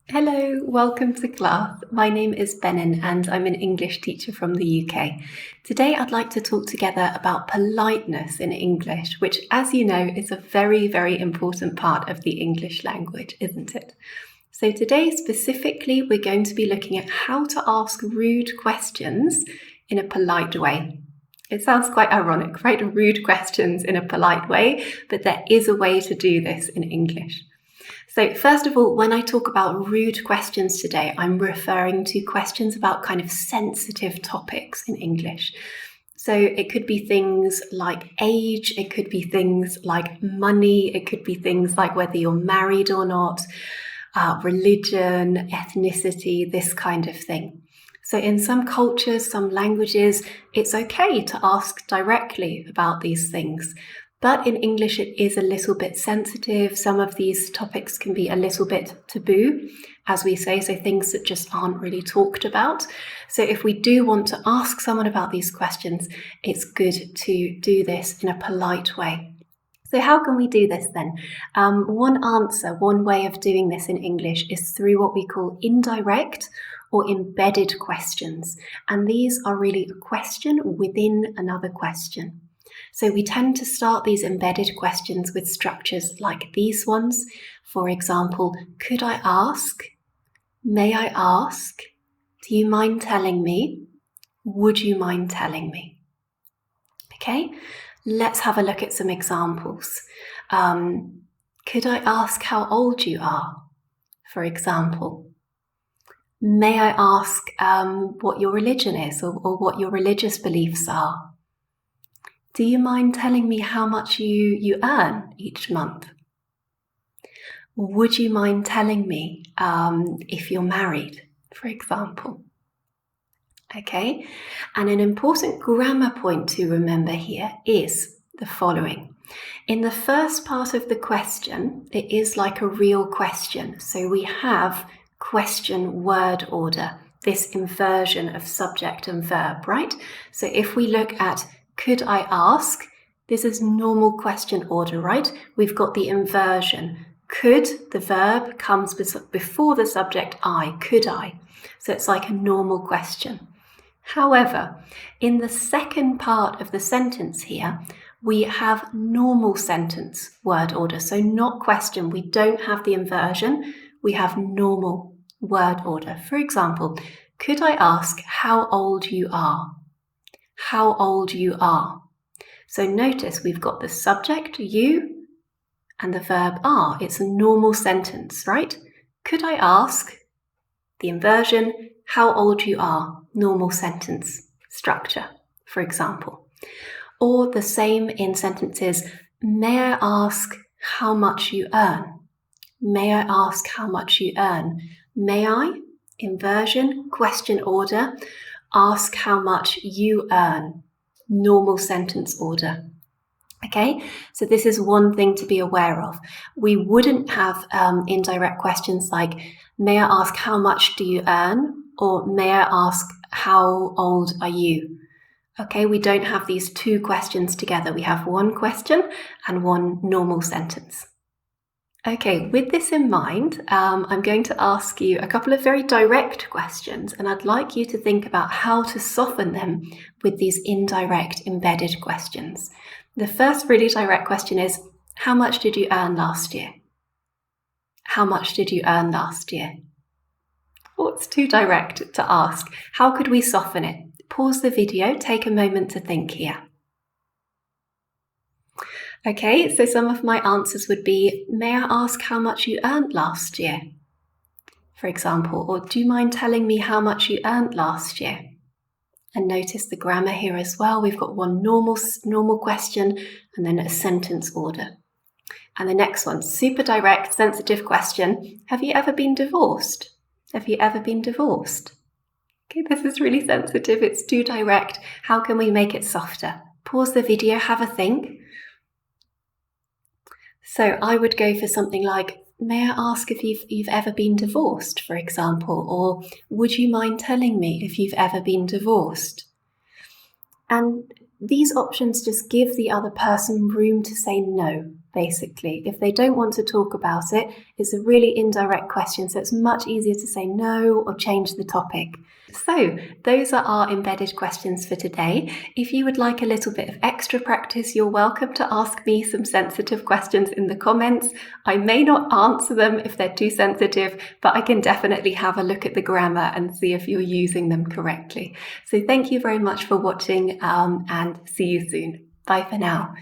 Hello, welcome to class. My name is Benin and I'm an English teacher from the UK. Today I'd like to talk together about politeness in English, which, as you know, is a very, very important part of the English language, isn't it? So today specifically, we're going to be looking at how to ask rude questions in a polite way. It sounds quite ironic, right? Rude questions in a polite way, but there is a way to do this in English. So first of all, when I talk about rude questions today, I'm referring to questions about kind of sensitive topics in English. So it could be things like age, it could be things like money, it could be things like whether you're married or not, religion, ethnicity, this kind of thing. So in some cultures, some languages, it's okay to ask directly about these things. But in English, it is a little bit sensitive. Some of these topics can be a little bit taboo, as we say, so things that just aren't really talked about. So if we do want to ask someone about these questions, it's good to do this in a polite way. So how can we do this then? One way of doing this in English is through what we call indirect or embedded questions. And these are really a question within another question. So we tend to start these embedded questions with structures like these ones. For example, could I ask? May I ask? Do you mind telling me? Would you mind telling me? Okay, let's have a look at some examples. Could I ask how old you are? For example, may I ask what your religion is or what your religious beliefs are? Do you mind telling me how much you earn each month? Would you mind telling me if you're married, for example? Okay, and an important grammar point to remember here is the following. In the first part of the question, it is like a real question. So we have question word order, this inversion of subject and verb, right? So if we look at could I ask? This is normal question order, right? We've got the inversion. Could, the verb, comes before the subject I, could I? So it's like a normal question. However, in the second part of the sentence here, we have normal sentence word order. So not question, we don't have the inversion, we have normal word order. For example, could I ask how old you are? How old you are. So notice we've got the subject, you, and the verb are. It's a normal sentence, right? Could I ask? The inversion, how old you are. Normal sentence structure, for example. Or the same in sentences, may I ask how much you earn? May I ask how much you earn? May I? Inversion, question order. Ask how much you earn. Normal sentence order. Okay, so this is one thing to be aware of. We wouldn't have indirect questions like, may I ask how much do you earn? Or may I ask how old are you? Okay, we don't have these two questions together. We have one question and one normal sentence. Okay, with this in mind, I'm going to ask you a couple of very direct questions, and I'd like you to think about how to soften them with these indirect embedded questions. The first really direct question is, how much did you earn last year? How much did you earn last year? Oh, it's too direct to ask. How could we soften it? Pause the video, take a moment to think here. Okay, so some of my answers would be, may I ask how much you earned last year? For example, or do you mind telling me how much you earned last year? And notice the grammar here as well. We've got one normal question and then a sentence order. And the next one, super direct, sensitive question. Have you ever been divorced? Have you ever been divorced? Okay, this is really sensitive. It's too direct. How can we make it softer? Pause the video, have a think. So I would go for something like, may I ask if you've ever been divorced, for example, or would you mind telling me if you've ever been divorced? And these options just give the other person room to say no. basically. If they don't want to talk about it, it's a really indirect question, so it's much easier to say no or change the topic. So those are our embedded questions for today. If you would like a little bit of extra practice, you're welcome to ask me some sensitive questions in the comments. I may not answer them if they're too sensitive, but I can definitely have a look at the grammar and see if you're using them correctly. So thank you very much for watching, and see you soon. Bye for now.